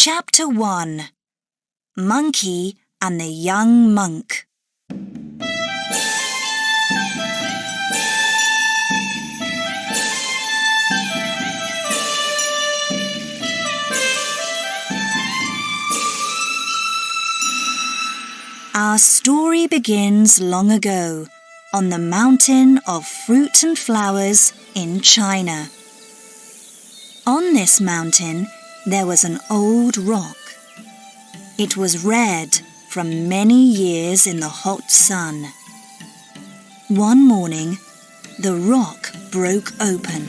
Chapter 1 Monkey and the Young Monk. Our story begins long ago on the mountain of fruit and flowers in China. On this mountain, there was an old rock. It was red from many years in the hot sun. One morning, the rock broke open,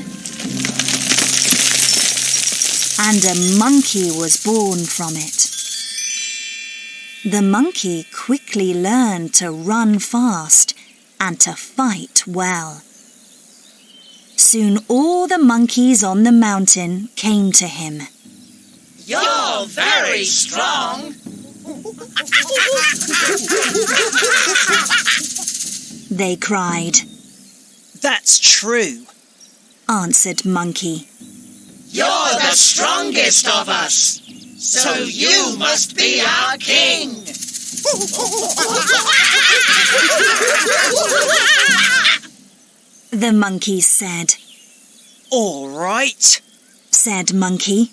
and a monkey was born from it. The monkey quickly learned to run fast and to fight well. Soon all the monkeys on the mountain came to him. You're very strong. They cried. That's true, answered Monkey. You're the strongest of us, so you must be our king. The monkeys said. All right, said Monkey.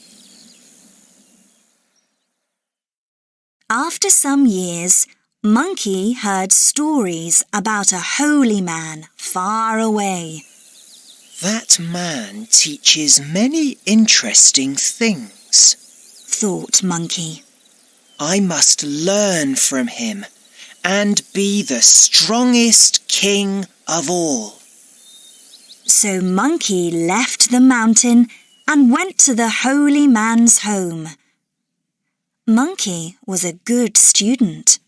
After some years, Monkey heard stories about a holy man far away. That man teaches many interesting things, thought Monkey. I must learn from him and be the strongest king of all. So Monkey left the mountain and went to the holy man's home. Monkey was a good student.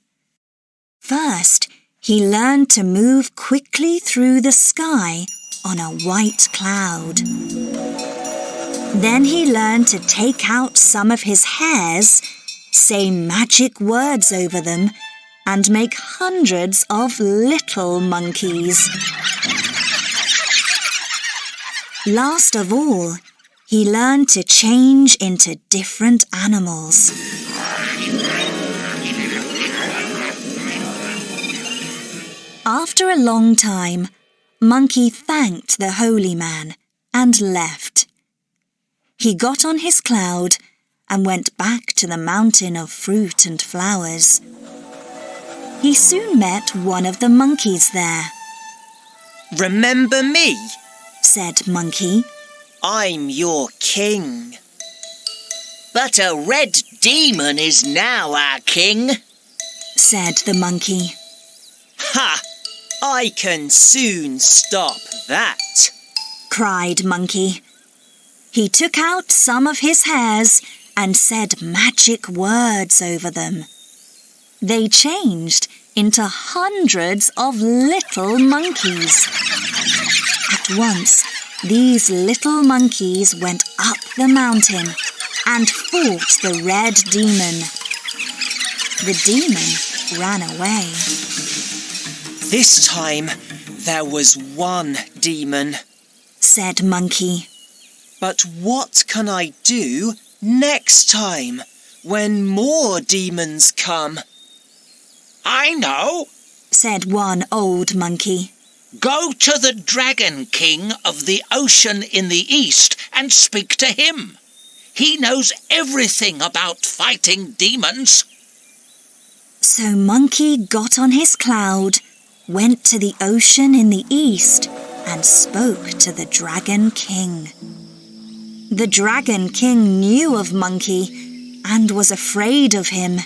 First, he learned to move quickly through the sky on a white cloud. Then he learned to take out some of his hairs, say magic words over them, and make hundreds of little monkeys. Last of all, he learned to change into different animals. After a long time, Monkey thanked the holy man and left. He got on his cloud and went back to the mountain of fruit and flowers. He soon met one of the monkeys there. Remember me? Said Monkey. I'm your king. But a red demon is now our king, said the monkey. Ha! I can soon stop that, cried Monkey. He took out some of his hairs and said magic words over them. They changed into hundreds of little monkeys. At once, these little monkeys went up the mountain and fought the red demon. The demon ran away. This time there was one demon, said Monkey. But what can I do next time when more demons come? I know, said one old monkey. Go to the Dragon King of the ocean in the east and speak to him. He knows everything about fighting demons. So Monkey got on his cloud, went to the ocean in the east, and spoke to the Dragon King. The Dragon King knew of Monkey and was afraid of him,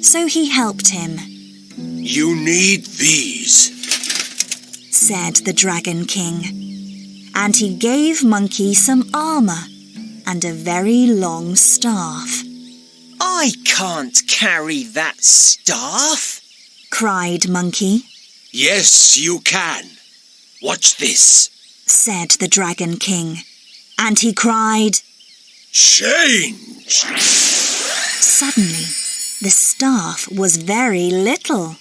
so he helped him. You need these, said the Dragon King, and he gave Monkey some armour and a very long staff. I can't carry that staff, cried Monkey. Yes, you can. Watch this, said the Dragon King, and he cried, Change! Suddenly, the staff was very little.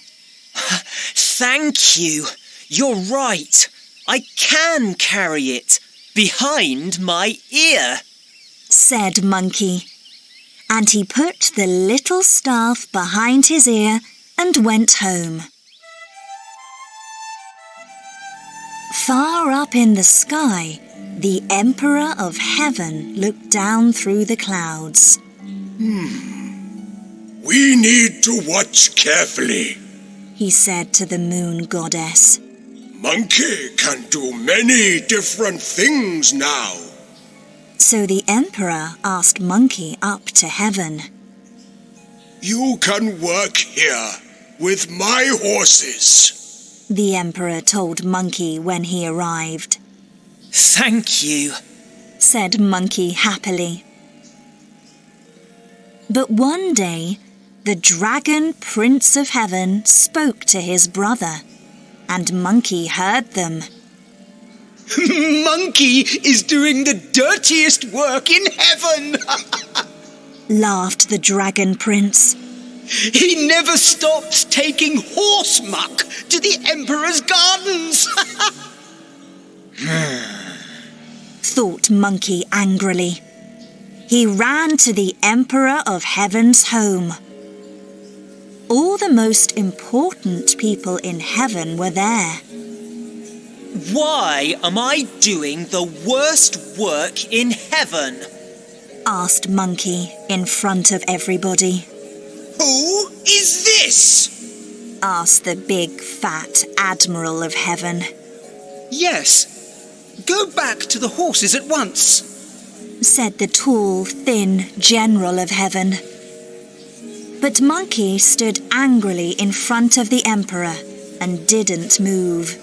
Thank you. You're right. I can carry it behind my ear, said Monkey. and he put the little staff behind his ear and went home. Far up in the sky, the Emperor of Heaven looked down through the clouds. We need to watch carefully, he said to the moon goddess. Monkey can do many different things now. So the Emperor asked Monkey up to heaven. You can work here with my horses, the Emperor told Monkey when he arrived. Thank you, said Monkey happily. But one day, the Dragon Prince of Heaven spoke to his brother, and Monkey heard them. Monkey is doing the dirtiest work in heaven, laughed the Dragon Prince. He never stops taking horse muck to the Emperor's gardens. thought Monkey angrily. He ran to the Emperor of Heaven's home. All the most important people in heaven were there. Why am I doing the worst work in heaven? asked Monkey in front of everybody. Who is this? asked the big fat Admiral of Heaven. Yes. Go back to the horses at once, said the tall, thin General of Heaven. But Monkey stood angrily in front of the Emperor and didn't move.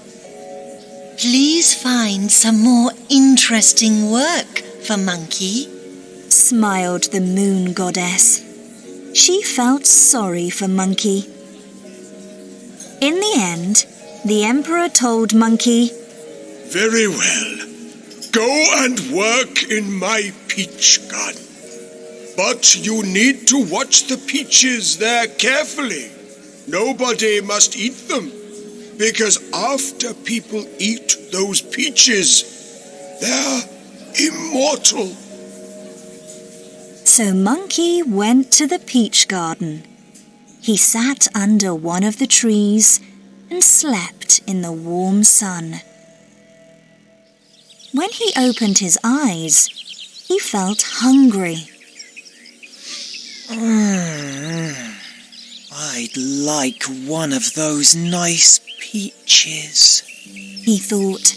Please find some more interesting work for Monkey, smiled the moon goddess. She felt sorry for Monkey. In the end, the Emperor told Monkey, Very well. Go and work in my peach garden. But you need to watch the peaches there carefully. Nobody must eat them, because after people eat those peaches, they're immortal. So Monkey went to the peach garden. He sat under one of the trees and slept in the warm sun. When he opened his eyes, he felt hungry. I'd like one of those nice peaches, he thought,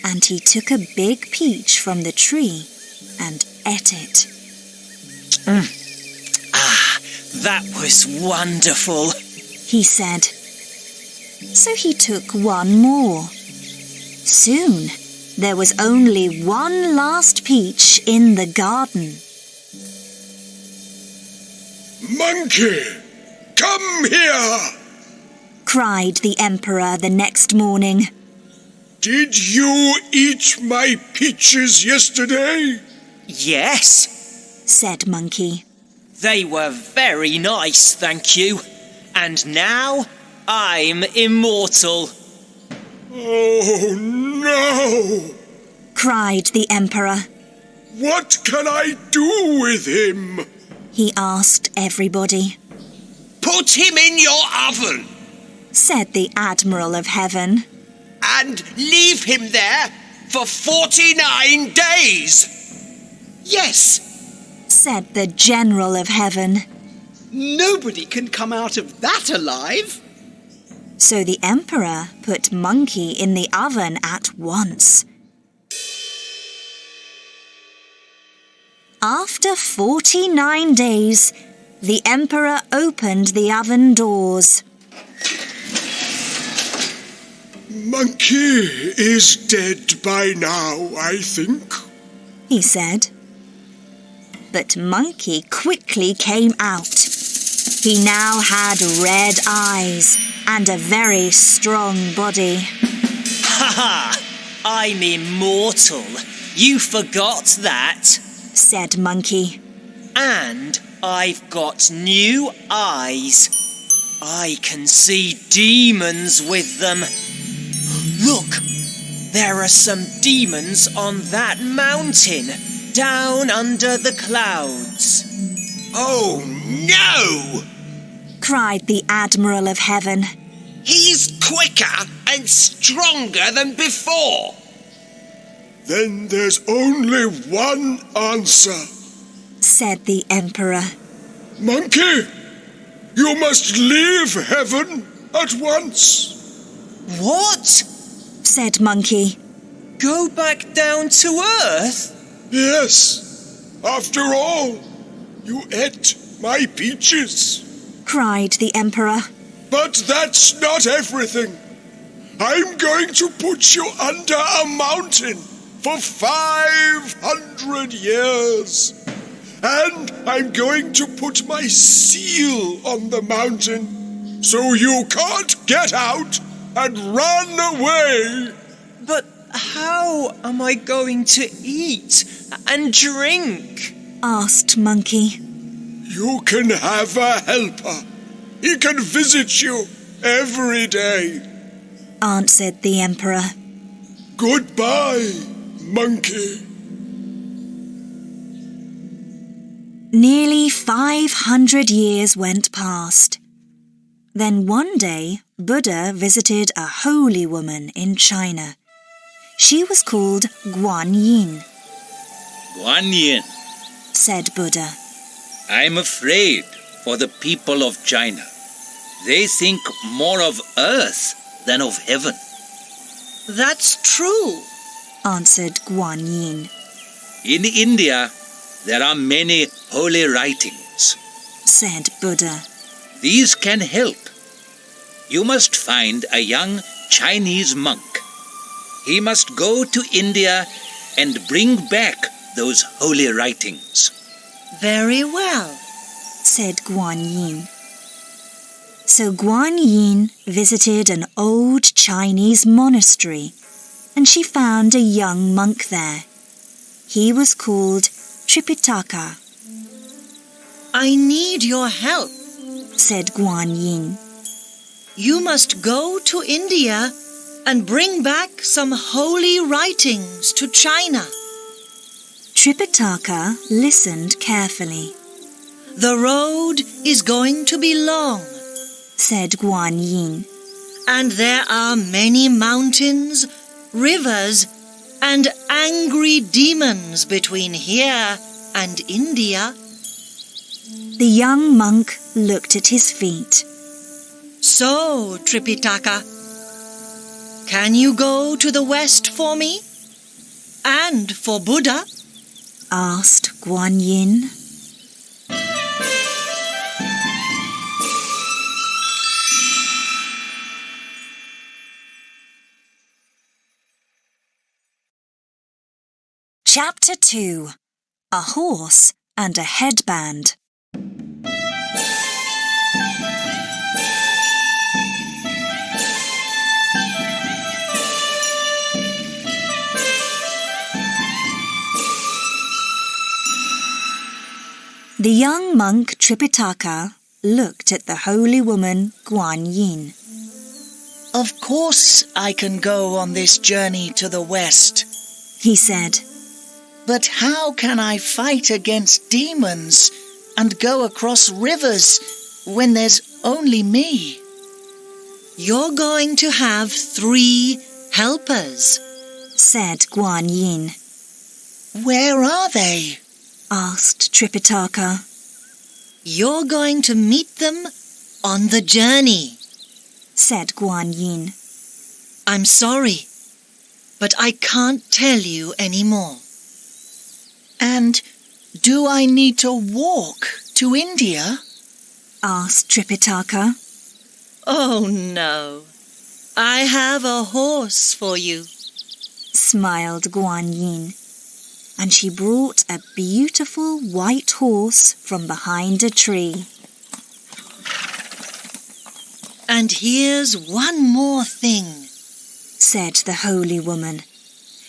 and he took a big peach from the tree and ate it. That was wonderful, he said. So he took one more. Soon, there was only one last peach in the garden. Monkey, come here! cried the Emperor the next morning. Did you eat my peaches yesterday? Yes, said Monkey. they were very nice, thank you. And now I'm immortal. Oh no! cried the Emperor. What can I do with him? He asked everybody. Put him in your oven Said the Admiral of Heaven. and leave him there for 49 days. Yes, Said the General of Heaven. nobody can come out of that alive. So the Emperor put Monkey in the oven at once. After 49 days, the Emperor opened the oven doors. Monkey is dead by now, I think. He said. But Monkey quickly came out. He now had red eyes and a very strong body. Ha ha! I'm immortal. You forgot that. Said Monkey. And I've got new eyes. I can see demons with them. Look, there are some demons on that mountain, down under the clouds. Oh, no! cried the Admiral of Heaven. He's quicker and stronger than before. Then there's only one answer, said the Emperor. Monkey, you must leave heaven at once. What? said Monkey. Go back down to earth? Yes, after all, you ate my peaches. cried the Emperor. But that's not everything. I'm going to put you under a mountain for 500 years. And I'm going to put my seal on the mountain so you can't get out and run away. But how am I going to eat and drink? asked Monkey. You can have a helper. He can visit you every day, answered the Emperor. Goodbye, Monkey. Nearly 500 years went past. Then one day, Buddha visited a holy woman in China. She was called Guan Yin. Guan Yin, said Buddha. I'm afraid for the people of China. They think more of earth than of heaven. That's true, answered Guan Yin. In India, there are many holy writings, said Buddha. These can help. You must find a young Chinese monk. He must go to India and bring back those holy writings. Very well, said Guan Yin. So Guan Yin visited an old Chinese monastery, and she found a young monk there. He was called Tripitaka. I need your help, said Guan Yin. You must go to India and bring back some holy writings to China. Tripitaka listened carefully. The road is going to be long, said Guan Yin. And there are many mountains, rivers, and angry demons between here and India. The young monk looked at his feet. So, Tripitaka, can you go to the west for me? And for Buddha? asked Guan Yin. Chapter 2. A Horse and a Headband. The young monk Tripitaka looked at the holy woman Guan Yin. Of course I can go on this journey to the west, he said. But how can I fight against demons and go across rivers when there's only me? You're going to have 3 helpers, said Guan Yin. Where are they? asked Tripitaka. You're going to meet them on the journey, said Guan Yin. I'm sorry, but I can't tell you any more. And do I need to walk to India? asked Tripitaka. Oh no, I have a horse for you, smiled Guan Yin. And she brought a beautiful white horse from behind a tree. And here's one more thing, said the holy woman,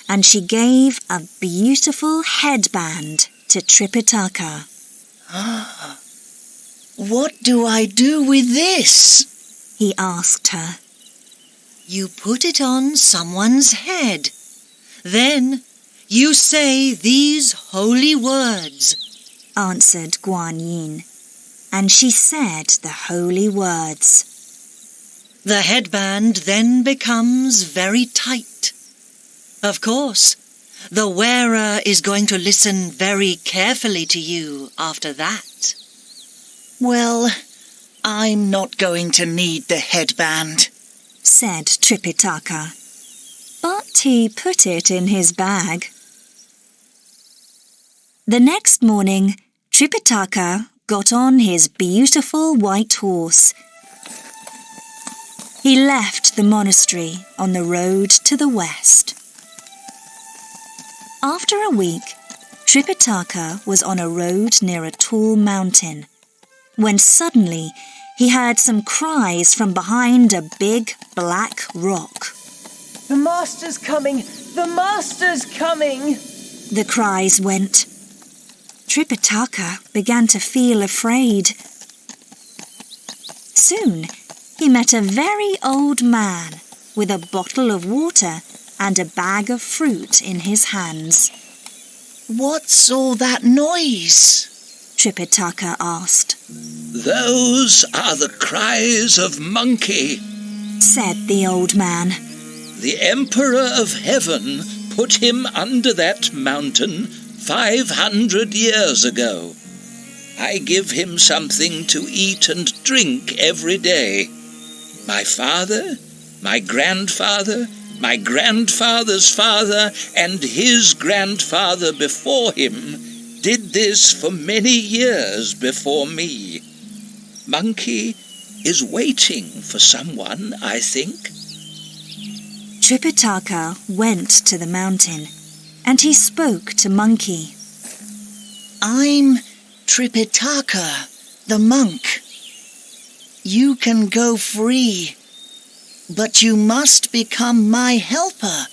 and she gave a beautiful headband to Tripitaka. What do I do with this? he asked her. You put it on someone's head. Then you say these holy words. answered Guan Yin, and she said the holy words. The headband then becomes very tight. Of course, the wearer is going to listen very carefully to you after that. Well, I'm not going to need the headband, said Tripitaka, but he put it in his bag. The next morning, Tripitaka got on his beautiful white horse. He left the monastery on the road to the west. After a week, Tripitaka was on a road near a tall mountain, when suddenly he heard some cries from behind a big black rock. The master's coming! The master's coming! The cries went. Tripitaka began to feel afraid. Soon he met a very old man with a bottle of water and a bag of fruit in his hands. What's all that noise? Tripitaka asked. Those are the cries of Monkey, said the old man. The Emperor of Heaven put him under that mountain 500 years ago. I give him something to eat and drink every day. My father, my grandfather, my grandfather's father, and his grandfather before him did this for many years before me. Monkey is waiting for someone, I think. Tripitaka went to the mountain, and he spoke to Monkey. I'm Tripitaka, the monk. You can go free, but you must become my helper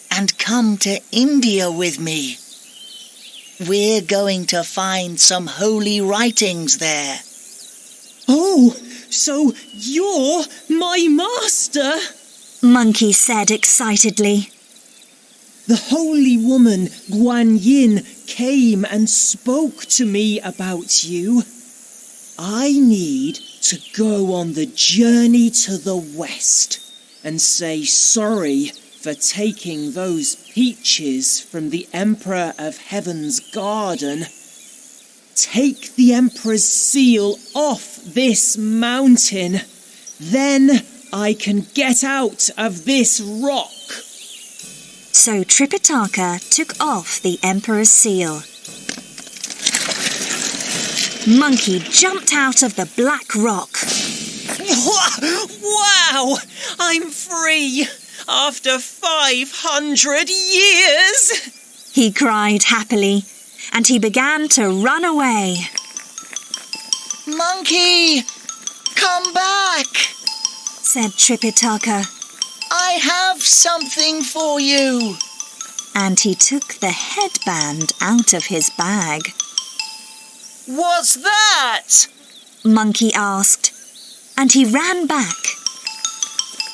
and come to India with me. We're going to find some holy writings there. Oh, so you're my master? Monkey said excitedly. The holy woman Guan Yin came and spoke to me about you. I need to go on the journey to the west and say sorry for taking those peaches from the Emperor of Heaven's garden. Take the Emperor's seal off this mountain. Then I can get out of this rock. So Tripitaka took off the Emperor's seal. Monkey jumped out of the black rock. Wow! I'm free! After 500 years! He cried happily, and he began to run away. Monkey, come back! Said Tripitaka, I have something for you. and he took the headband out of his bag. What's that? Monkey asked, and he ran back.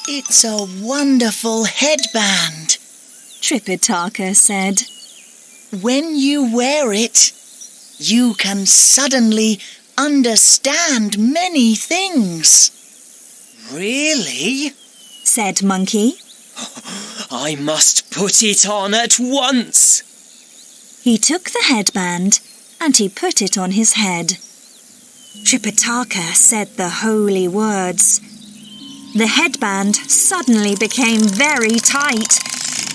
It's a wonderful headband, Tripitaka said. When you wear it, you can suddenly understand many things. Really? Said Monkey. I must put it on at once. He took the headband and he put it on his head. Tripitaka said the holy words. The headband suddenly became very tight.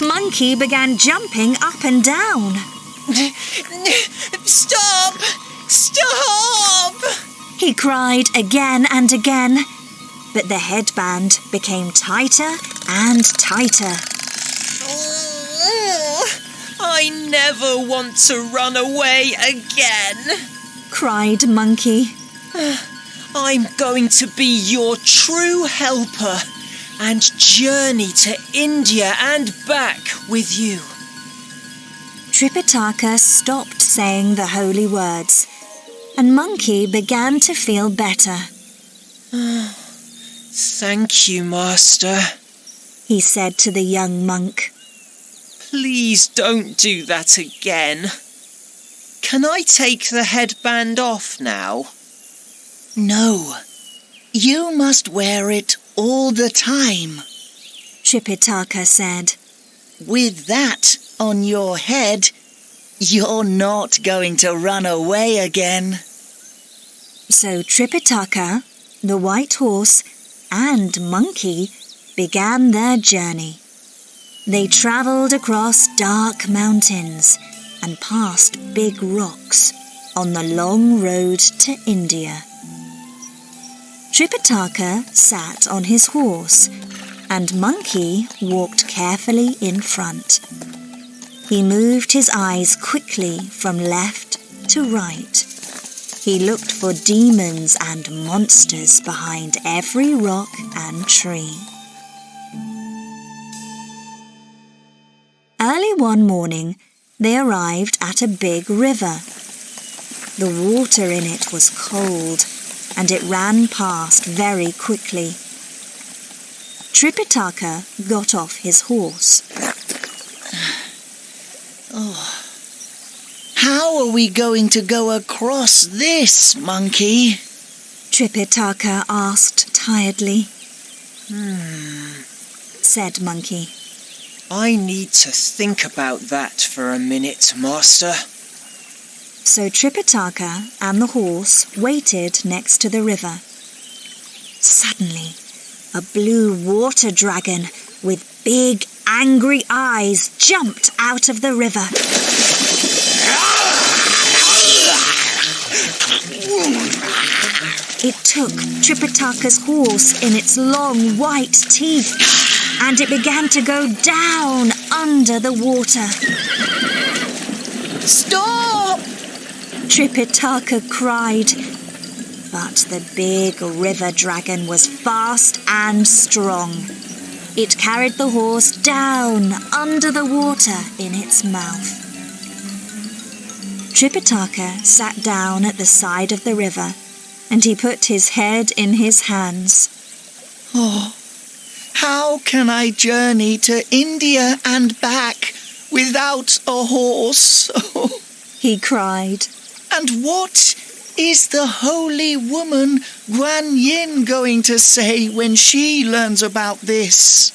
Monkey began jumping up and down. Stop! Stop! He cried again and again, but the headband became tighter and tighter. I never want to run away again, Cried Monkey. I'm going to be your true helper and journey to India and back with you. Tripitaka stopped saying the holy words, and Monkey began to feel better. Thank you, Master. He said to the young monk. Please don't do that again. Can I take the headband off now? No, you must wear it all the time. Tripitaka said. With that on your head, you're not going to run away again. So Tripitaka, the white horse, and Monkey began their journey. They travelled across dark mountains and past big rocks on the long road to India. Tripitaka sat on his horse and Monkey walked carefully in front. He moved his eyes quickly from left to right. He looked for demons and monsters behind every rock and tree. Early one morning, they arrived at a big river. The water in it was cold, and it ran past very quickly. Tripitaka got off his horse. How are we going to go across this, Monkey? Tripitaka asked tiredly. Said Monkey. I need to think about that for a minute, Master. So Tripitaka and the horse waited next to the river. Suddenly, a blue water dragon with big angry eyes jumped out of the river. It took Tripitaka's horse in its long white teeth, and it began to go down under the water. Stop! Tripitaka cried, but the big river dragon was fast and strong. It carried the horse down under the water in its mouth. Tripitaka sat down at the side of the river, and he put his head in his hands. Oh, how can I journey to India and back without a horse? He cried. And what is the holy woman Guan Yin going to say when she learns about this?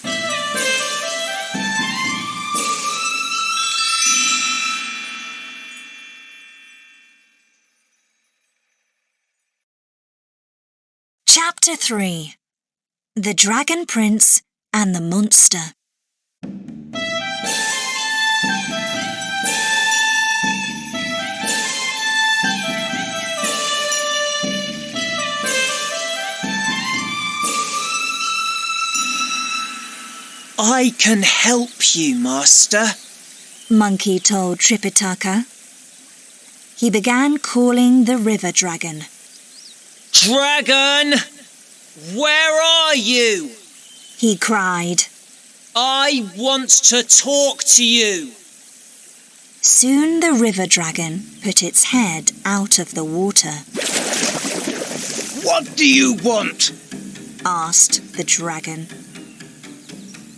Chapter 3. The Dragon Prince and the Monster. I can help you, Master. Monkey told Tripitaka. He began calling the river dragon. Dragon! Where are you? He cried. I want to talk to you. Soon the river dragon put its head out of the water. What do you want? Asked the dragon.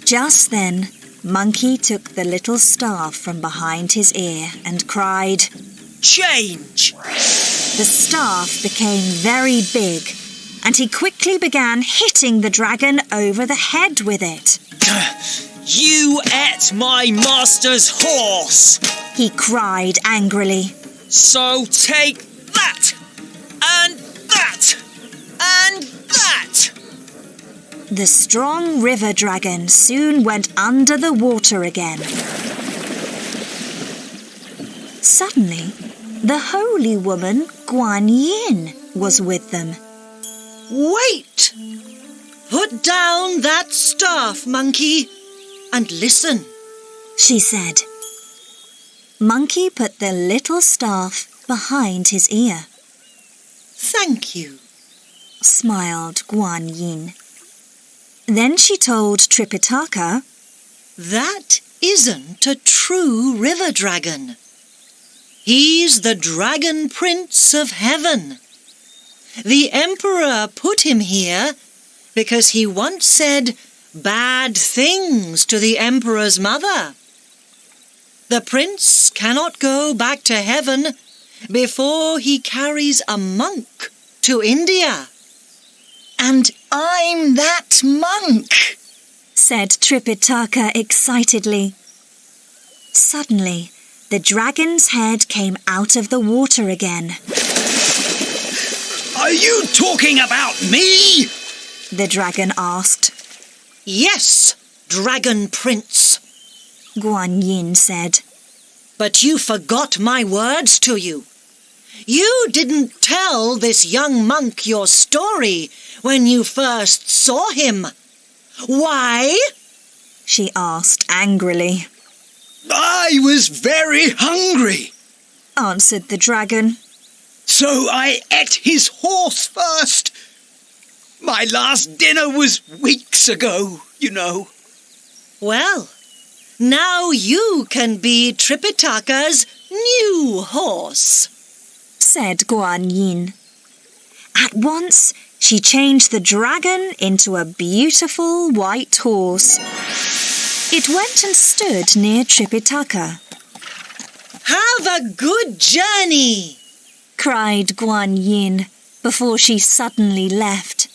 Just then, Monkey took the little staff from behind his ear and cried, Change! The staff became very big, and he quickly began hitting the dragon over the head with it. You ate my master's horse! He cried angrily. So take that! And that! And that! The strong river dragon soon went under the water again. Suddenly, the holy woman Guan Yin was with them. Wait! Put down that staff, Monkey, and listen, she said. Monkey put the little staff behind his ear. Thank you, smiled Guan Yin. Then she told Tripitaka, that isn't a true river dragon. He's the Dragon Prince of Heaven. The Emperor put him here because he once said bad things to the Emperor's mother. The prince cannot go back to heaven before he carries a monk to India. And I'm that monk, said Tripitaka excitedly. Suddenly, the dragon's head came out of the water again. Are you talking about me? The dragon asked. Yes, Dragon Prince, Guan Yin said. but you forgot my words to you. You didn't tell this young monk your story when you first saw him. Why? She asked angrily. I was very hungry, Answered the dragon. so I ate his horse first. My last dinner was weeks ago, you know. Well, now you can be Tripitaka's new horse, Said Guan Yin. At once, she changed the dragon into a beautiful white horse. It went and stood near Tripitaka. Have a good journey, Cried Guan Yin before she suddenly left.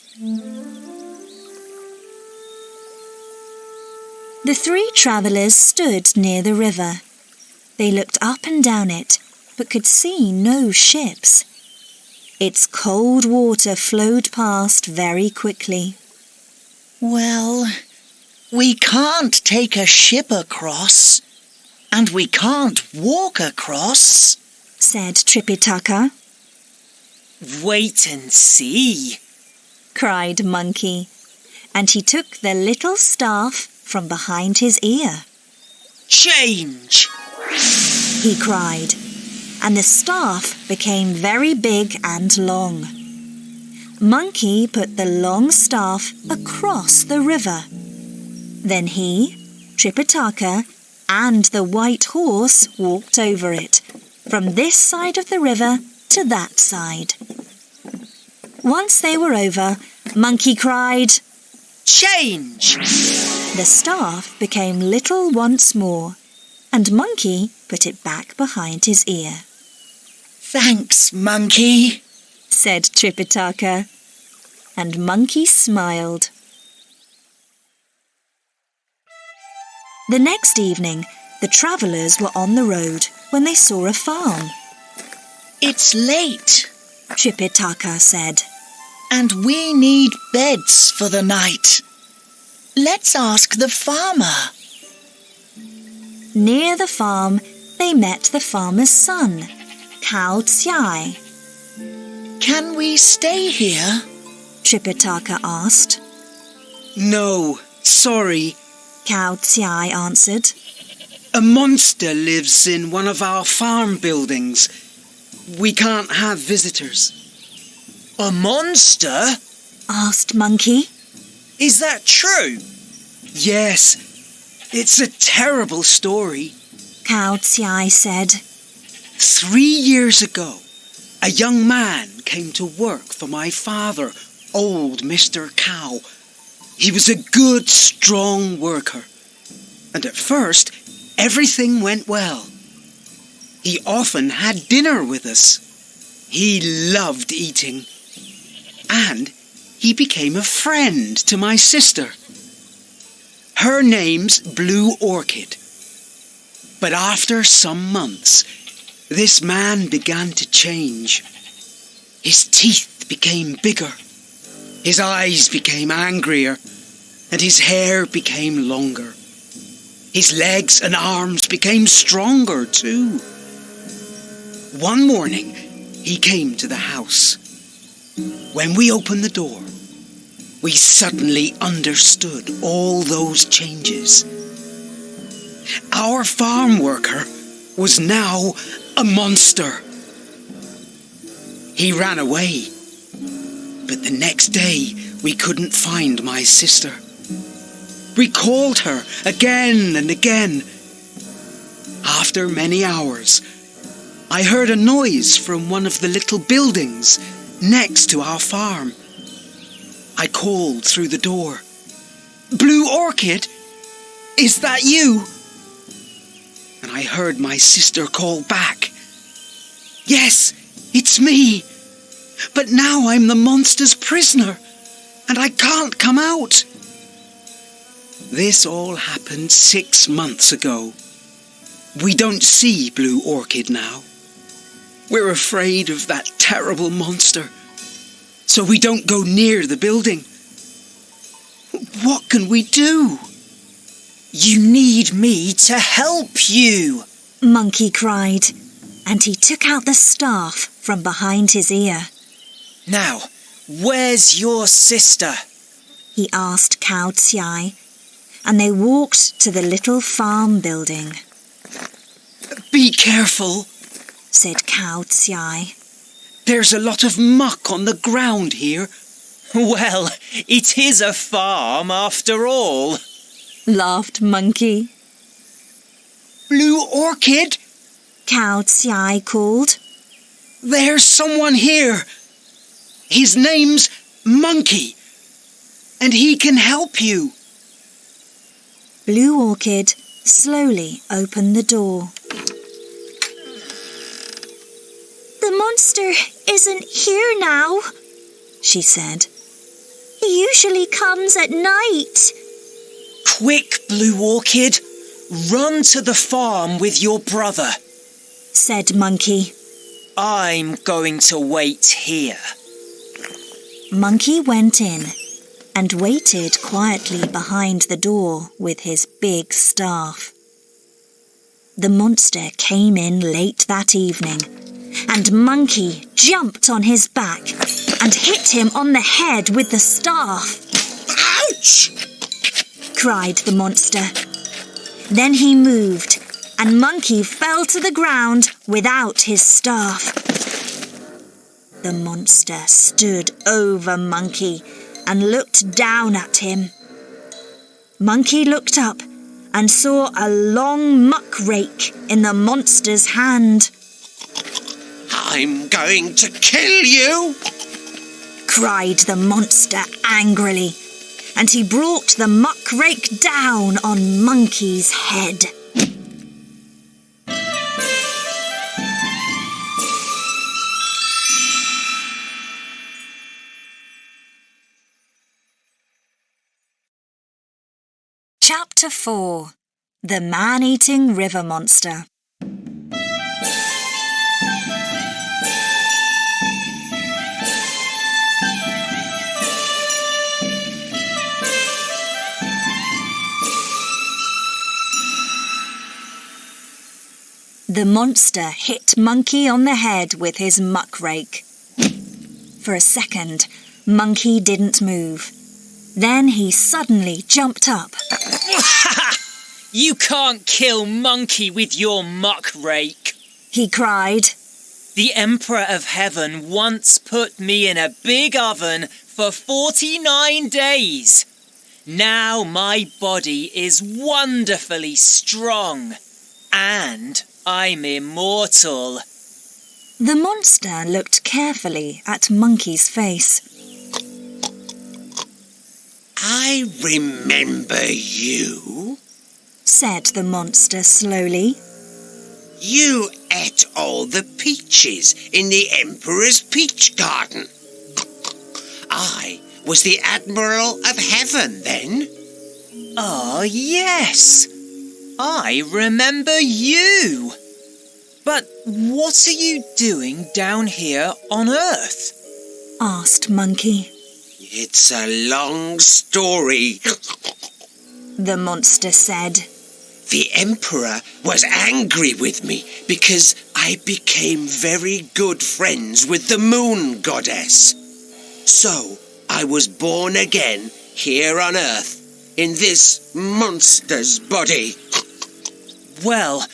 The three travellers stood near the river. They looked up and down it, but could see no ships. Its cold water flowed past very quickly. Well, we can't take a ship across, and we can't walk across, Said Tripitaka. Wait and see, Cried Monkey, and he took the little staff from behind his ear. Change! He cried, and the staff became very big and long. Monkey put the long staff across the river. Then he, Tripitaka, and the white horse walked over it, from this side of the river to that side. Once they were over, Monkey cried, Change! The staff became little once more, and Monkey put it back behind his ear. Thanks, Monkey. Said Tripitaka, and Monkey smiled. The next evening, the travellers were on the road when they saw a farm. It's late, Tripitaka said. and we need beds for the night. Let's ask the farmer. Near the farm, they met the farmer's son, Cow Tsiai. Can we stay here? Tripitaka asked. No, sorry. Cow Tsiai answered. A monster lives in one of our farm buildings. We can't have visitors. A monster? Asked Monkey. Is that true? Yes. It's a terrible story. Cow Tsiai said. 3 years ago, a young man came to work for my father, old Mr. Cow. He was a good, strong worker. And at first, everything went well. He often had dinner with us. He loved eating. And he became a friend to my sister. Her name's Blue Orchid. But after some months, this man began to change. His teeth became bigger. His eyes became angrier. And his hair became longer. His legs and arms became stronger too. One morning, he came to the house. When we opened the door, we suddenly understood all those changes. Our farm worker was now a monster. He ran away, but the next day we couldn't find my sister. We called her again and again. After many hours, I heard a noise from one of the little buildings next to our farm. I called through the door. Blue Orchid, is that you? And I heard my sister call back. Yes, it's me. But now I'm the monster's prisoner, and I can't come out. This all happened 6 months ago. We don't see Blue Orchid now. We're afraid of that terrible monster, so we don't go near the building. What can we do? You need me to help you, Monkey cried, and he took out the staff from behind his ear. Now, where's your sister? He asked Cow Tsiai, and they walked to the little farm building. Be careful, said Cow Tsiai. There's a lot of muck on the ground here. Well, it is a farm after all, laughed Monkey. Blue Orchid, Cow Tsiai called. there's someone here. His name's Monkey, and he can help you. Blue Orchid slowly opened the door. The monster isn't here now, she said. He usually comes at night. Quick, Blue Orchid, run to the farm with your brother, said Monkey. I'm going to wait here. Monkey went in and waited quietly behind the door with his big staff. The monster came in late that evening, and Monkey jumped on his back and hit him on the head with the staff. Ouch! Cried the monster. Then he moved, and Monkey fell to the ground without his staff. The monster stood over Monkey and looked down at him. Monkey looked up and saw a long muck rake in the monster's hand. I'm going to kill you! Cried the monster angrily, and he brought the muck rake down on Monkey's head. Chapter 4. The Man-Eating River Monster. The monster hit Monkey on the head with his muck rake. For a second, Monkey didn't move. Then he suddenly jumped up. You can't kill Monkey with your muck rake, he cried. The Emperor of Heaven once put me in a big oven for 49 days. Now my body is wonderfully strong, and I'm immortal. The monster looked carefully at Monkey's face. I remember you, said the monster slowly. You ate all the peaches in the Emperor's peach garden. I was the Admiral of Heaven then. Oh, yes. I remember you. But what are you doing down here on Earth? Asked Monkey. It's a long story, the monster said. The Emperor was angry with me because I became very good friends with the Moon Goddess. So I was born again here on Earth in this monster's body. Well,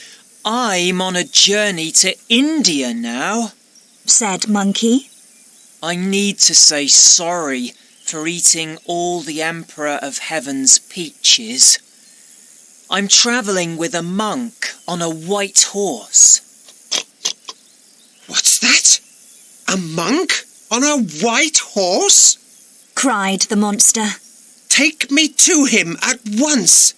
I'm on a journey to India now, said Monkey. I need to say sorry for eating all the Emperor of Heaven's peaches. I'm travelling with a monk on a white horse. What's that? A monk on a white horse? Cried the monster. Take me to him at once.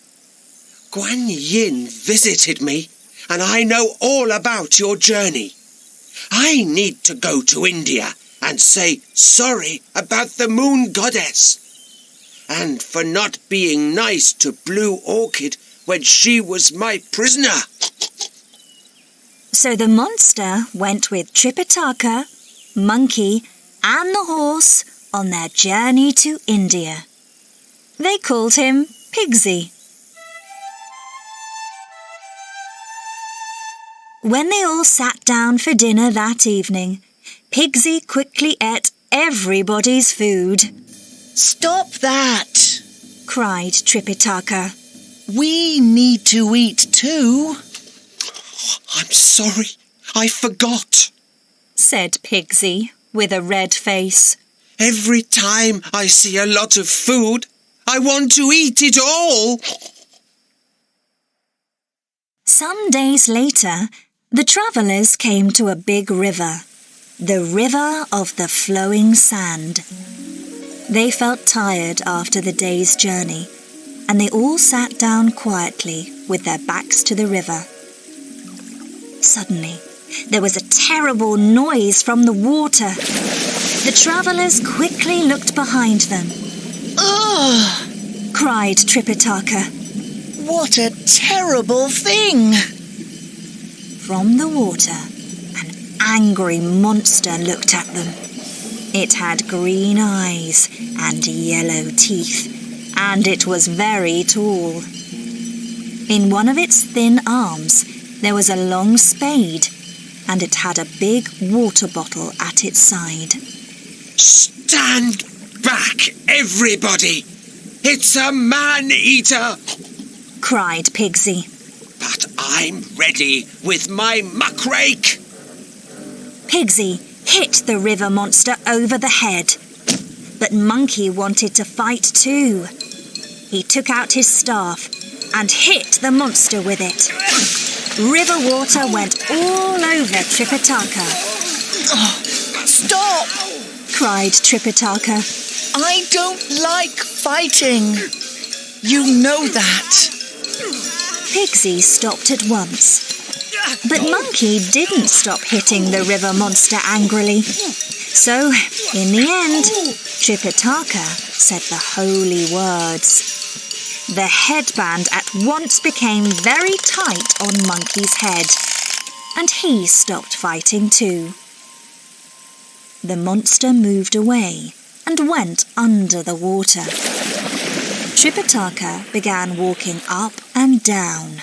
Guan Yin visited me, and I know all about your journey. I need to go to India and say sorry about the moon goddess. And for not being nice to Blue Orchid when she was my prisoner. So the monster went with Tripitaka, Monkey, and the horse on their journey to India. They called him Pigsy. When they all sat down for dinner that evening, Pigsy quickly ate everybody's food. Stop that! Cried Tripitaka. We need to eat too. I'm sorry, I forgot, said Pigsy with a red face. Every time I see a lot of food, I want to eat it all. Some days later, the travellers came to a big river, the river of the flowing sand. They felt tired after the day's journey, and they all sat down quietly with their backs to the river. Suddenly, there was a terrible noise from the water. The travellers quickly looked behind them. Ugh! Cried Tripitaka. What a terrible thing! From the water, an angry monster looked at them. It had green eyes and yellow teeth, and it was very tall. In one of its thin arms, there was a long spade, and it had a big water bottle at its side. Stand back, everybody! It's a man-eater! Cried Pigsy. But I'm ready with my muckrake! Pigsy hit the river monster over the head. But Monkey wanted to fight too. He took out his staff and hit the monster with it. River water went all over Tripitaka. Oh, stop! Cried Tripitaka. I don't like fighting. You know that. Pigsy stopped at once. But Monkey didn't stop hitting the river monster angrily. So, in the end, Tripitaka said the holy words. The headband at once became very tight on Monkey's head, and he stopped fighting too. The monster moved away and went under the water. Tripitaka began walking up and down.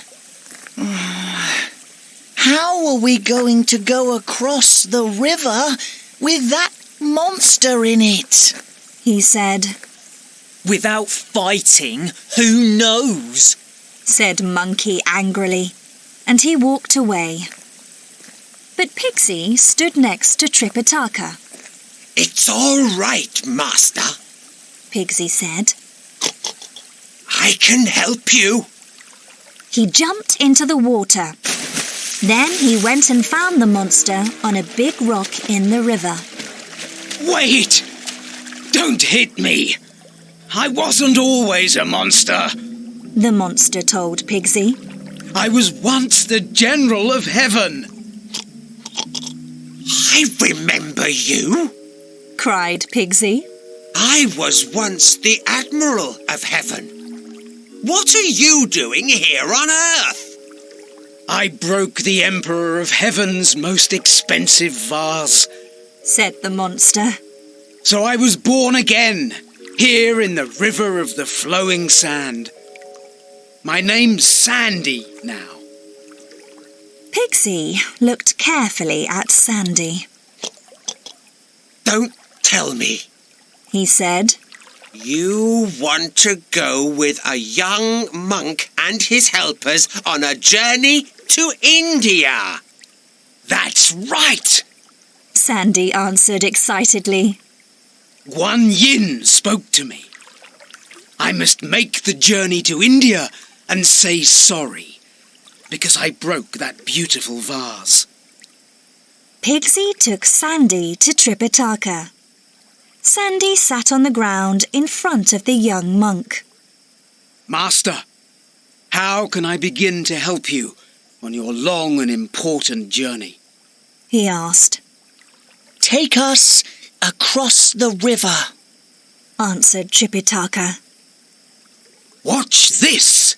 How are we going to go across the river with that monster in it? He said. Without fighting, who knows? Said Monkey angrily, and he walked away. But Pigsy stood next to Tripitaka. It's all right, Master, Pigsy said. I can help you. He jumped into the water. Then he went and found the monster on a big rock in the river. Wait! Don't hit me! I wasn't always a monster. The monster told Pigsy. I was once the General of Heaven. I remember you. Cried Pigsy. I was once the Admiral of Heaven. What are you doing here on Earth? I broke the Emperor of Heaven's most expensive vase, said the monster. So I was born again, here in the river of the flowing sand. My name's Sandy now. Pigsy looked carefully at Sandy. Don't tell me, he said. You want to go with a young monk and his helpers on a journey to India? That's right, Sandy answered excitedly. Guan Yin spoke to me. I must make the journey to India and say sorry, because I broke that beautiful vase. Pigsy took Sandy to Tripitaka. Sandy sat on the ground in front of the young monk. Master, how can I begin to help you on your long and important journey? he asked. Take us across the river, answered Tripitaka. Watch this,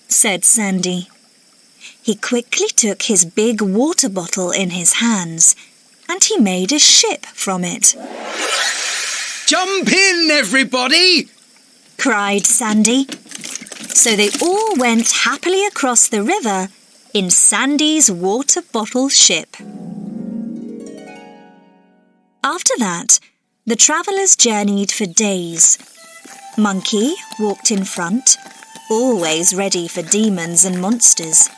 said Sandy. He quickly took his big water bottle in his hands and he made a ship from it. Jump in, everybody! cried Sandy. So they all went happily across the river in Sandy's water bottle ship. After that, the travellers journeyed for days. Monkey walked in front, always ready for demons and monsters.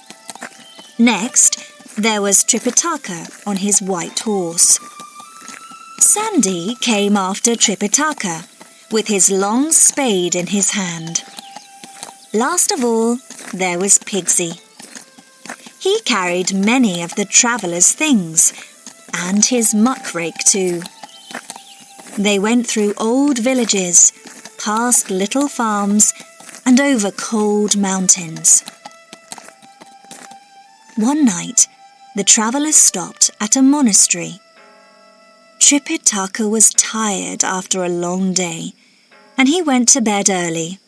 Next, there was Tripitaka on his white horse. Sandy came after Tripitaka, with his long spade in his hand. Last of all, there was Pigsy. He carried many of the travellers' things, and his muckrake too. They went through old villages, past little farms, and over cold mountains. One night, the travellers stopped at a monastery. Tripitaka was tired after a long day, and he went to bed early.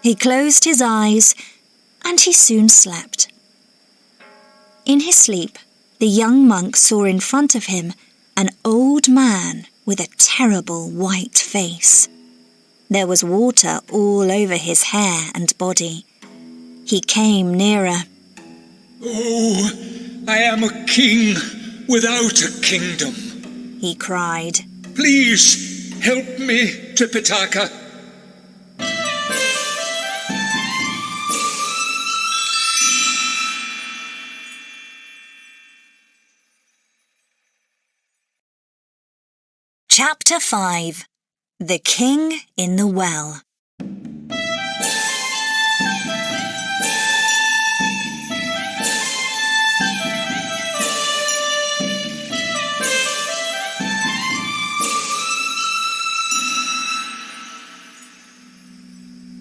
He closed his eyes, and he soon slept. In his sleep, the young monk saw in front of him an old man with a terrible white face. There was water all over his hair and body. He came nearer. Oh, I am a king without a kingdom, he cried. Please help me, Tripitaka. Chapter 5. The King in the Well.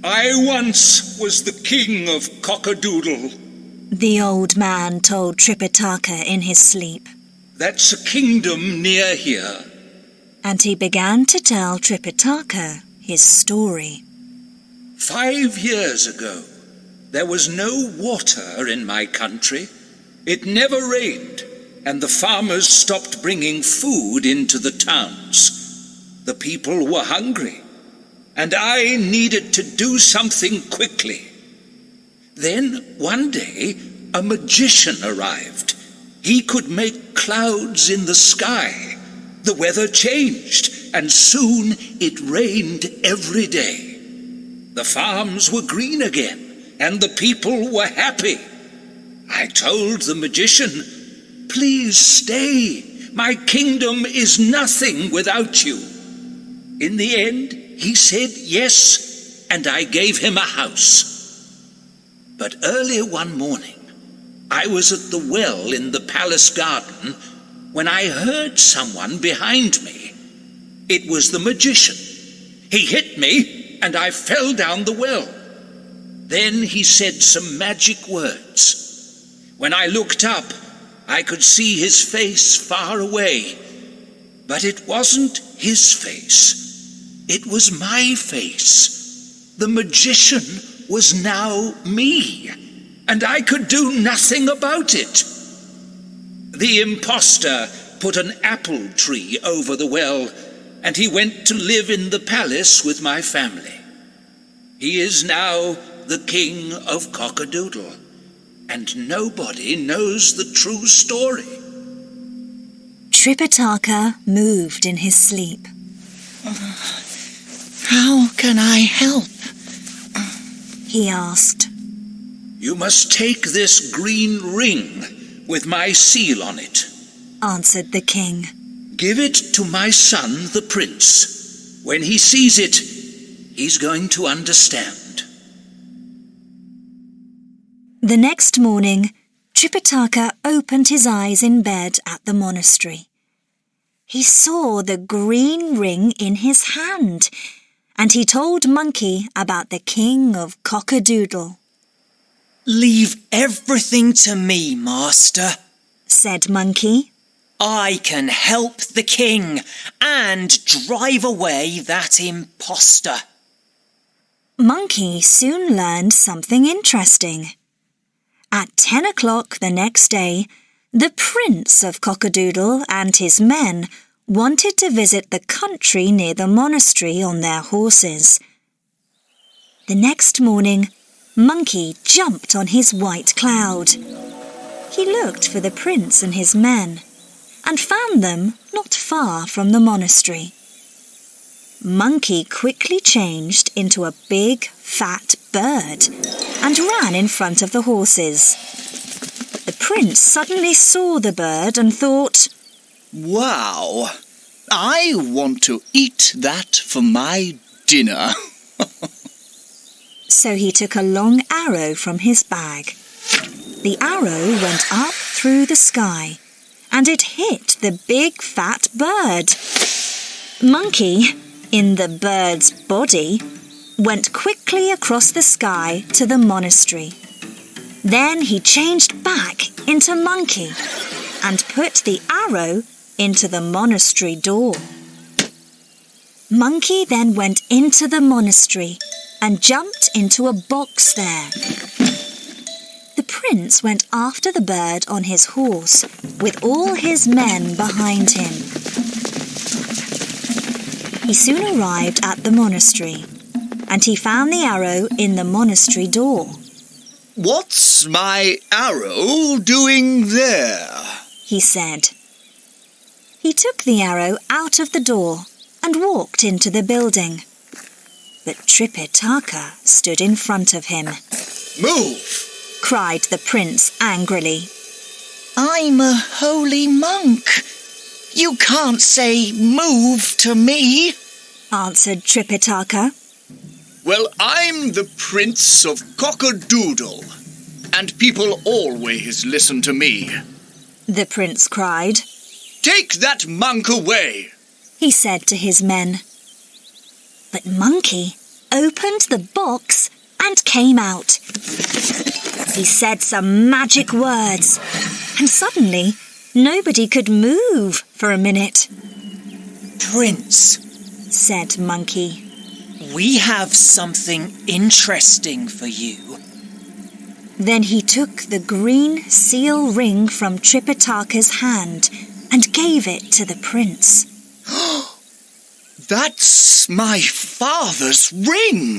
I once was the king of Cockadoodle. The old man told Tripitaka in his sleep. That's a kingdom near here. And he began to tell Tripitaka his story. 5 years ago, there was no water in my country. It never rained, and the farmers stopped bringing food into the towns. The people were hungry, and I needed to do something quickly. Then, one day, a magician arrived. He could make clouds in the sky. The weather changed, and soon it rained every day. The farms were green again, and the people were happy. I told the magician, "Please stay. My kingdom is nothing without you." In the end, he said yes, and I gave him a house. But early one morning, I was at the well in the palace garden when I heard someone behind me. It was the magician. He hit me, and I fell down the well. Then he said some magic words. When I looked up, I could see his face far away. But it wasn't his face. It was my face. The magician was now me, and I could do nothing about it. The impostor put an apple tree over the well, and he went to live in the palace with my family. He is now the king of Cockadoodle, and nobody knows the true story. Tripitaka moved in his sleep. How can I help? He asked. You must take this green ring with my seal on it, answered the king. Give it to my son, the prince. When he sees it, he's going to understand. The next morning, Tripitaka opened his eyes in bed at the monastery. He saw the green ring in his hand, and he told Monkey about the king of Cockadoodle. Leave everything to me, master, said Monkey. I can help the king and drive away that impostor. Monkey soon learned something interesting. At 10 o'clock the next day, the Prince of Cockadoodle and his men wanted to visit the country near the monastery on their horses. The next morning, Monkey jumped on his white cloud. He looked for the prince and his men and found them not far from the monastery. Monkey quickly changed into a big, fat bird and ran in front of the horses. The prince suddenly saw the bird and thought, Wow, I want to eat that for my dinner. So he took a long arrow from his bag. The arrow went up through the sky and it hit the big fat bird. Monkey, in the bird's body, went quickly across the sky to the monastery. Then he changed back into Monkey and put the arrow into the monastery door. Monkey then went into the monastery and jumped into a box there. The prince went after the bird on his horse with all his men behind him. He soon arrived at the monastery and he found the arrow in the monastery door. What's my arrow doing there? He said. He took the arrow out of the door and walked into the building. But Tripitaka stood in front of him. Move! Cried the prince angrily. I'm a holy monk. You can't say move to me, answered Tripitaka. Well, I'm the Prince of Cockadoodle, and people always listen to me. The prince cried. Take that monk away, he said to his men. But Monkey opened the box and came out. He said some magic words, and suddenly nobody could move for a minute. Prince, said Monkey, we have something interesting for you. Then he took the green seal ring from Tripitaka's hand and gave it to the prince. That's my father's ring,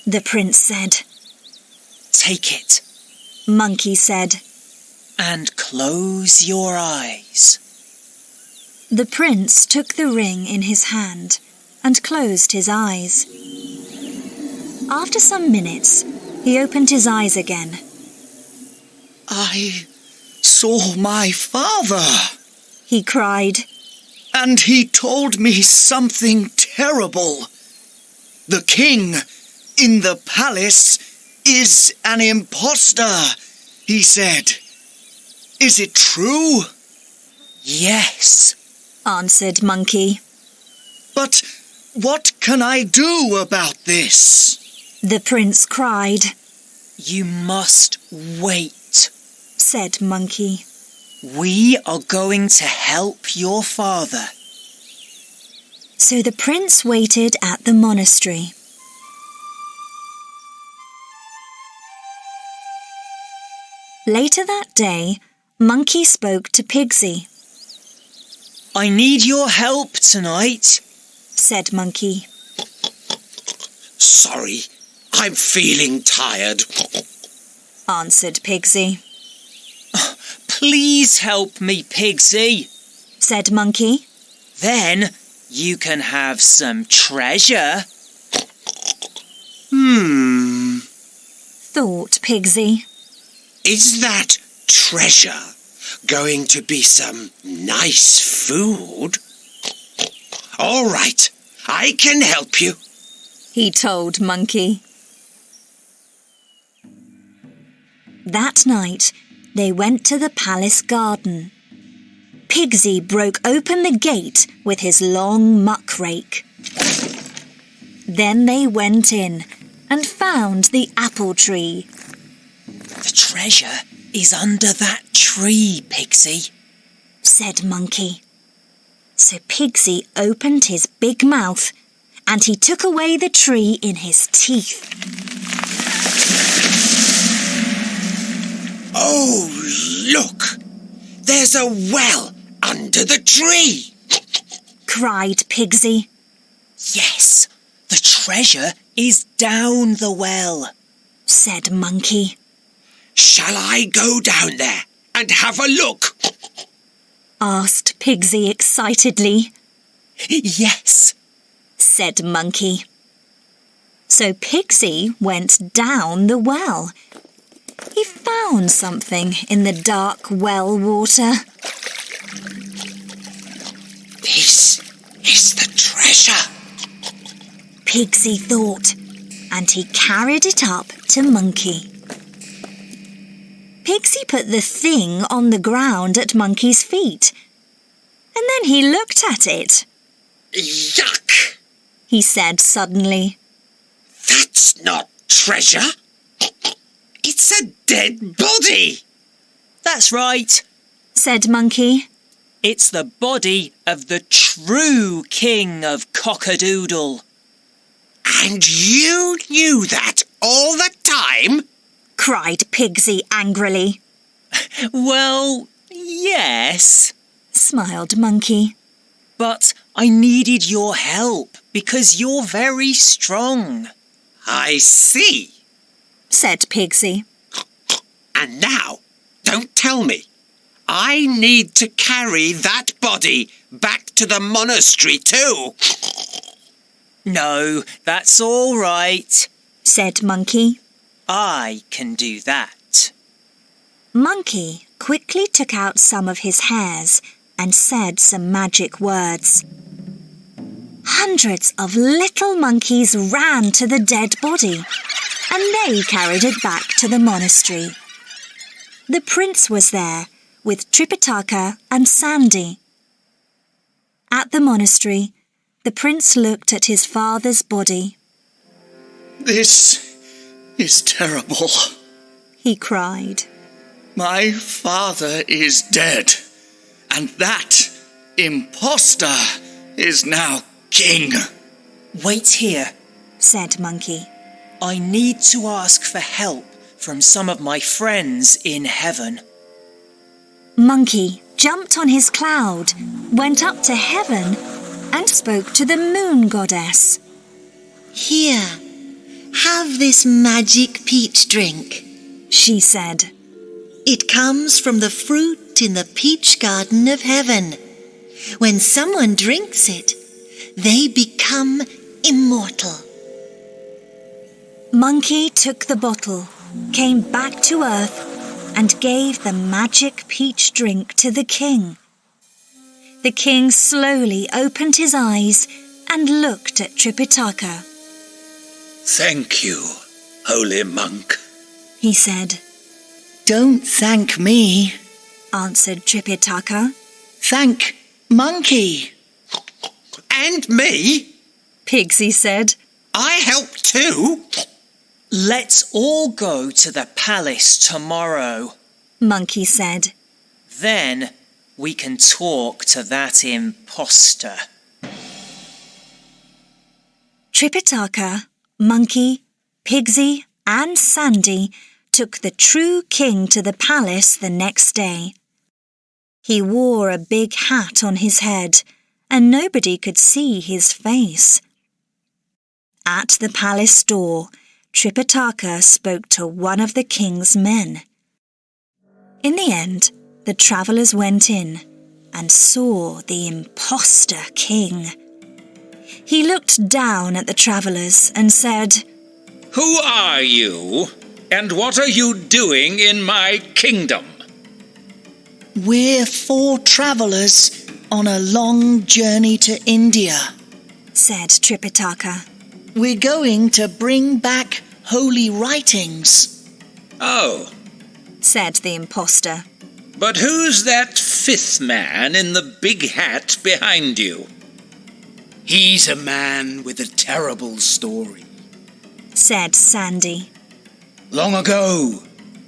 the prince said. Take it, Monkey said, and close your eyes. The prince took the ring in his hand and closed his eyes. After some minutes, he opened his eyes again. I saw my father, he cried. And he told me something terrible. The king in the palace is an impostor, he said. Is it true? Yes, answered Monkey. But what can I do about this? The prince cried. You must wait, said Monkey. We are going to help your father. So the prince waited at the monastery. Later that day, Monkey spoke to Pigsy. I need your help tonight, said Monkey. Sorry, I'm feeling tired, answered Pigsy. Please help me, Pigsy, said Monkey. Then you can have some treasure. Thought Pigsy. Is that treasure going to be some nice food? All right, I can help you, he told Monkey. That night, they went to the palace garden. Pigsy broke open the gate with his long muck rake. Then they went in and found the apple tree. The treasure is under that tree, Pigsy, said Monkey. So Pigsy opened his big mouth and he took away the tree in his teeth. Oh, look! There's a well under the tree! Cried Pigsy. Yes, the treasure is down the well, Said Monkey. Shall I go down there and have a look? Asked Pigsy excitedly. Yes, Said Monkey. So Pigsy went down the well. He found something in the dark well water. This is the treasure, Pigsy thought, and he carried it up to Monkey. Pigsy put the thing on the ground at Monkey's feet, and then he looked at it. Yuck! He said suddenly. That's not treasure. It's a dead body. that's right. Said Monkey. It's the body of the true king of Cockadoodle. And you knew that all the time? Cried Pigsy angrily. Well, yes, Smiled Monkey. but I needed your help because you're very strong. I see. Said Pigsy. And now, don't tell me. I need to carry that body back to the monastery too. No, that's all right. Said Monkey. I can do that. Monkey quickly took out some of his hairs and said some magic words. Hundreds of little monkeys ran to the dead body, and they carried it back to the monastery. The prince was there with Tripitaka and Sandy. At the monastery, the prince looked at his father's body. This is terrible. He cried. My father is dead, and that imposter is now king. Wait here. Said Monkey. I need to ask for help from some of my friends in heaven. Monkey jumped on his cloud, went up to heaven, and spoke to the moon goddess. Here, have this magic peach drink. She said. It comes from the fruit in the peach garden of heaven. When someone drinks it, they become immortal. Monkey took the bottle, came back to earth, and gave the magic peach drink to the king. The king slowly opened his eyes and looked at Tripitaka. Thank you, holy monk. He said. Don't thank me. Answered Tripitaka. Thank Monkey. And me? Pigsy said. I help too. Let's all go to the palace tomorrow. Monkey said. Then we can talk to that imposter. Tripitaka, Monkey, Pigsy, and Sandy took the true king to the palace the next day. He wore a big hat on his head, and nobody could see his face. At the palace door, Tripitaka spoke to one of the king's men. In the end, the travellers went in and saw the imposter king. He looked down at the travellers and said, Who are you, and what are you doing in my kingdom? We're 4 travellers on a long journey to India. said Tripitaka. We're going to bring back holy writings. Oh, Said the imposter. but who's that 5th man in the big hat behind you? He's a man with a terrible story. Said Sandy. Long ago,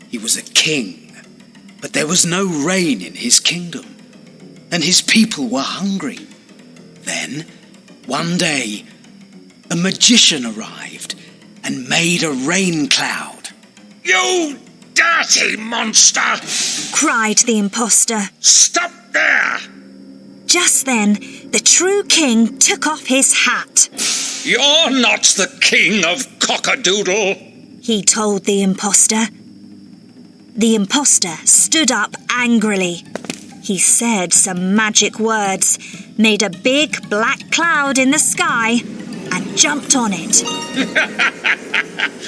he was a king, but there was no rain in his kingdom. and his people were hungry. Then, one day, a magician arrived and made a rain cloud. You dirty monster! cried the impostor. Stop there! Just then, the true king took off his hat. You're not the king of Cockadoodle, he told the impostor. The impostor stood up angrily. He said some magic words, made a big black cloud in the sky, and jumped on it.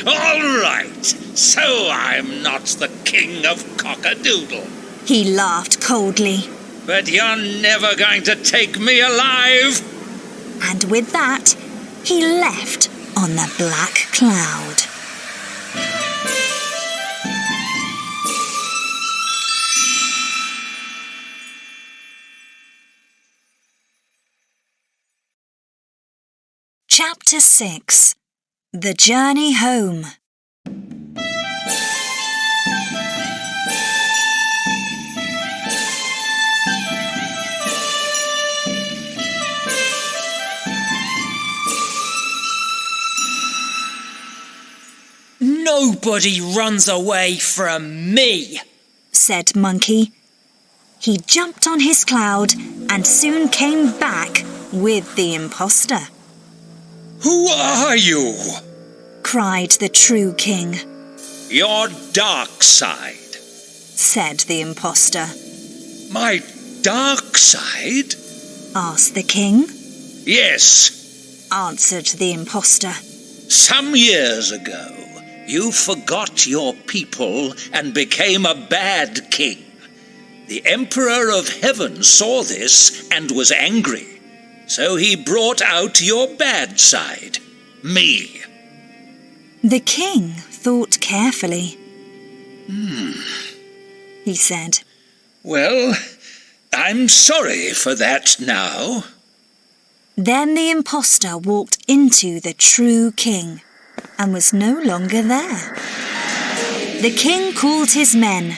All right, so I'm not the king of Cockadoodle. He laughed coldly. But you're never going to take me alive. And with that, he left on the black cloud. Chapter 6. The Journey Home. Nobody runs away from me, said Monkey. He jumped on his cloud and soon came back with the impostor. Who are you? cried the true king. Your dark side, said the impostor. My dark side? asked the king. Yes, answered the impostor. Some years ago, you forgot your people and became a bad king. The Emperor of Heaven saw this and was angry. So he brought out your bad side, me. The king thought carefully. He said. Well, I'm sorry for that now. Then the impostor walked into the true king and was no longer there. The king called his men.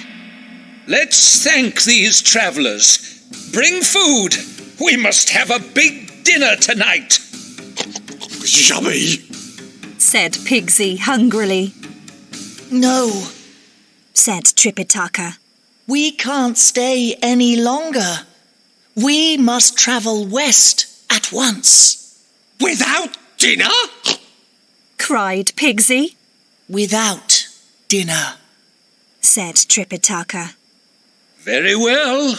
Let's thank these travellers. Bring food. We must have a big dinner tonight. Yummy! said Pigsy hungrily. No, said Tripitaka. we can't stay any longer. We must travel west at once. Without dinner? cried Pigsy. Without dinner. Said Tripitaka. Very well,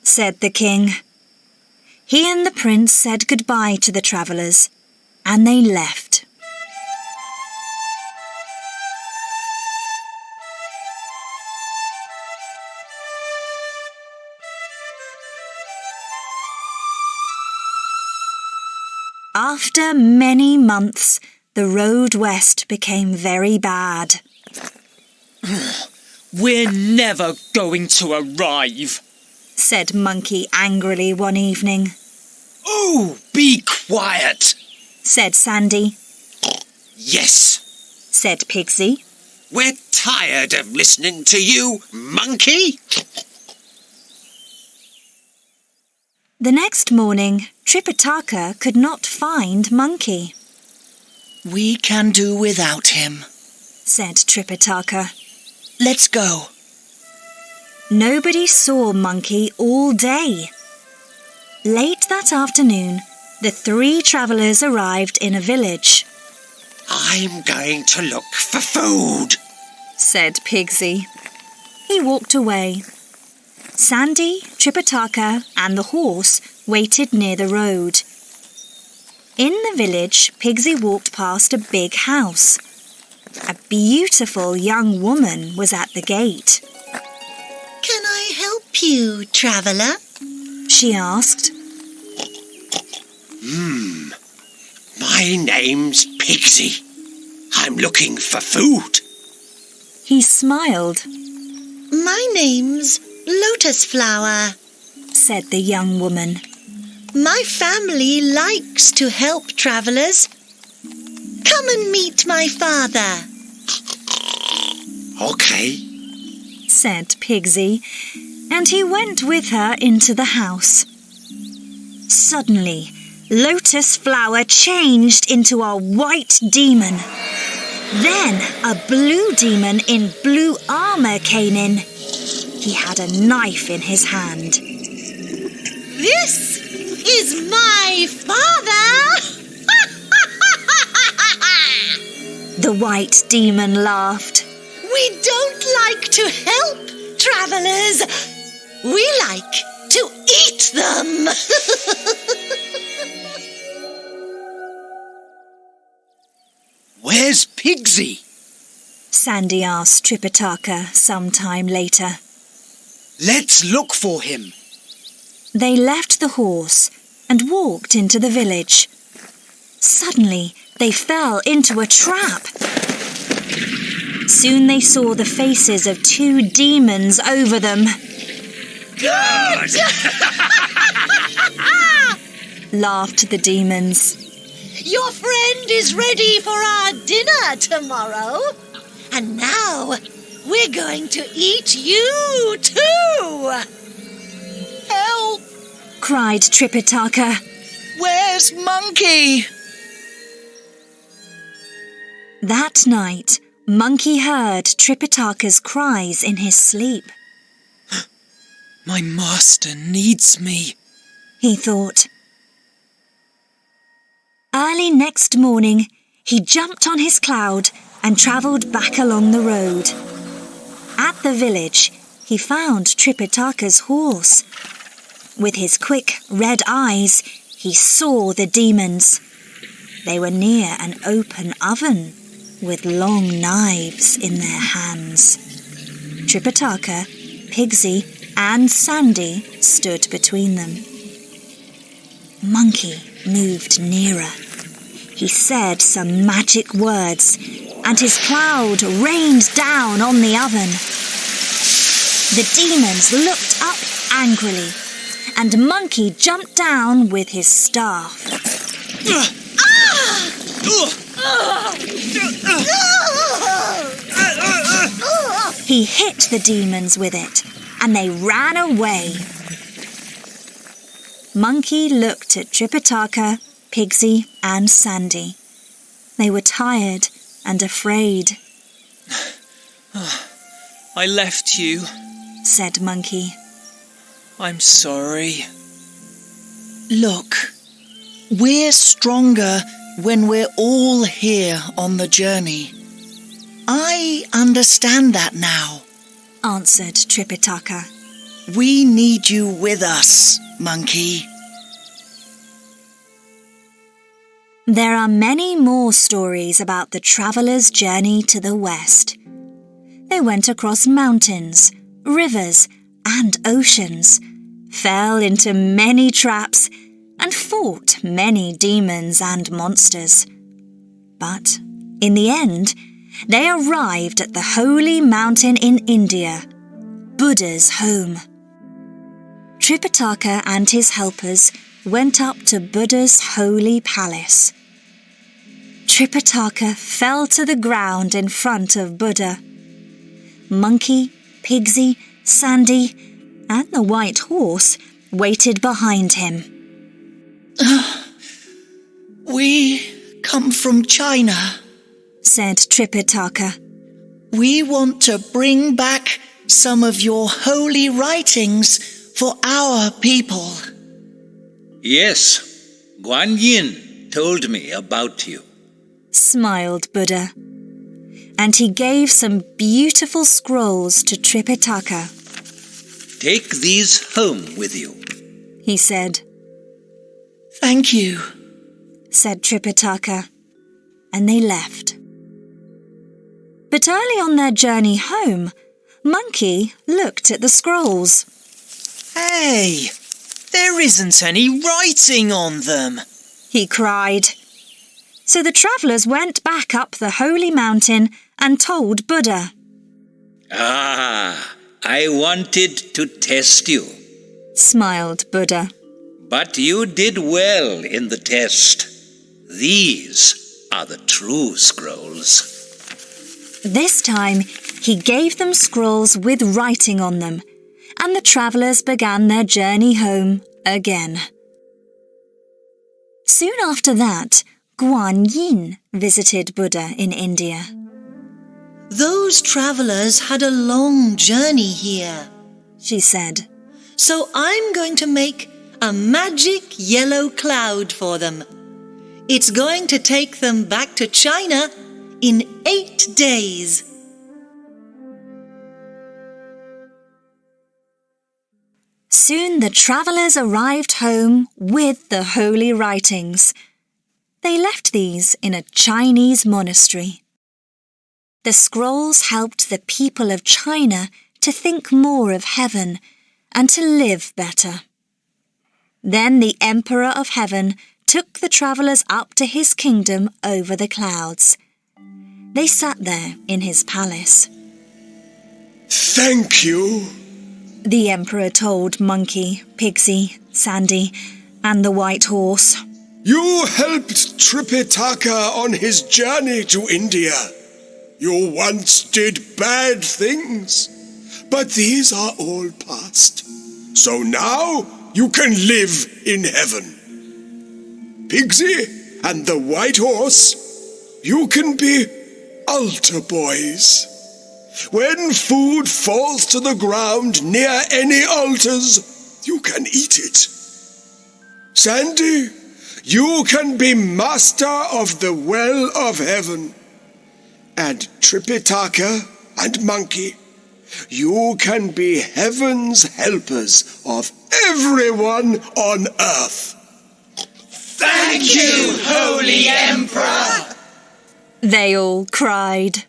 said the king. He and the prince said goodbye to the travellers, and they left. After many months, the road west became very bad. We're never going to arrive, said Monkey angrily one evening. Oh, be quiet, said Sandy. Yes, said Pigsy. we're tired of listening to you, monkey. The next morning, Tripitaka could not find Monkey. We can do without him. Said Tripitaka. Let's go. Nobody saw Monkey all day. Late that afternoon, the 3 travellers arrived in a village. I'm going to look for food, said Pigsy. He walked away. Sandy, Tripitaka and the horse waited near the road. In the village, Pigsy walked past a big house. A beautiful young woman was at the gate. Can I help you, traveller? She asked. My name's Pigsy. I'm looking for food. He smiled, My name's Lotus Flower. said the young woman. My family likes to help travellers. Come and meet my father. Okay, Said Pigsy. and he went with her into the house. Suddenly, Lotus Flower changed into a white demon. Then a blue demon in blue armor came in. He had a knife in his hand. This is my father! The white demon laughed. We don't like to help travelers. We like to eat them. Where's Pigsy? Sandy asked Tripitaka some time later. Let's look for him. They left the horse and walked into the village. Suddenly, they fell into a trap. Soon they saw the faces of 2 demons over them. Good! Laughed the demons. Your friend is ready for our dinner tomorrow. And now we're going to eat you too. Help! Cried Tripitaka. Where's Monkey? That night, Monkey heard Tripitaka's cries in his sleep. My master needs me, He thought. Early next morning, he jumped on his cloud and travelled back along the road. At the village, he found Tripitaka's horse. With his quick red eyes, he saw the demons. They were near an open oven with long knives in their hands. Tripitaka, Pigsy, and Sandy stood between them. Monkey moved nearer. He said some magic words, and his cloud rained down on the oven. The demons looked up angrily, and Monkey jumped down with his staff. He hit the demons with it, and they ran away. Monkey looked at Tripitaka, Pigsy, and Sandy. They were tired and afraid. I left you. Said Monkey. I'm sorry. Look, we're stronger when we're all here on the journey. I understand that now. Answered Tripitaka. We need you with us, Monkey. There are many more stories about the traveller's journey to the west. They went across mountains, rivers, and oceans, fell into many traps, and fought many demons and monsters. But in the end, they arrived at the holy mountain in India, Buddha's home. Tripitaka and his helpers went up to Buddha's holy palace. Tripitaka fell to the ground in front of Buddha. Monkey, Pigsy, Sandy, and the white horse waited behind him. We come from China. Said Tripitaka. We want to bring back some of your holy writings for our people. Yes, Guan Yin told me about you. Smiled Buddha. And he gave some beautiful scrolls to Tripitaka. Take these home with you. He said. Thank you, said Tripitaka, and they left. But early on their journey home, Monkey looked at the scrolls. Hey, there isn't any writing on them, he cried. So the travellers went back up the holy mountain and told Buddha. Ah, I wanted to test you. Smiled Buddha. But you did well in the test. These are the true scrolls. This time he gave them scrolls with writing on them, and the travellers began their journey home again. Soon after that, Guan Yin visited Buddha in India. Those travellers had a long journey here, she said. So I'm going to make a magic yellow cloud for them. It's going to take them back to China in 8 days. Soon the travellers arrived home with the holy writings. They left these in a Chinese monastery. The scrolls helped the people of China to think more of heaven and to live better. Then the Emperor of Heaven took the travellers up to his kingdom over the clouds. They sat there in his palace. Thank you, the Emperor told Monkey, Pixie, Sandy, and the white horse. You helped Tripitaka on his journey to India. You once did bad things, but these are all past. So now you can live in heaven. Pixie and the white horse, you can be altar boys. When food falls to the ground near any altars, you can eat it. Sandy, you can be master of the well of heaven. And Tripitaka and Monkey, you can be heaven's helpers of everyone on earth. Thank you, Holy Emperor! They all cried.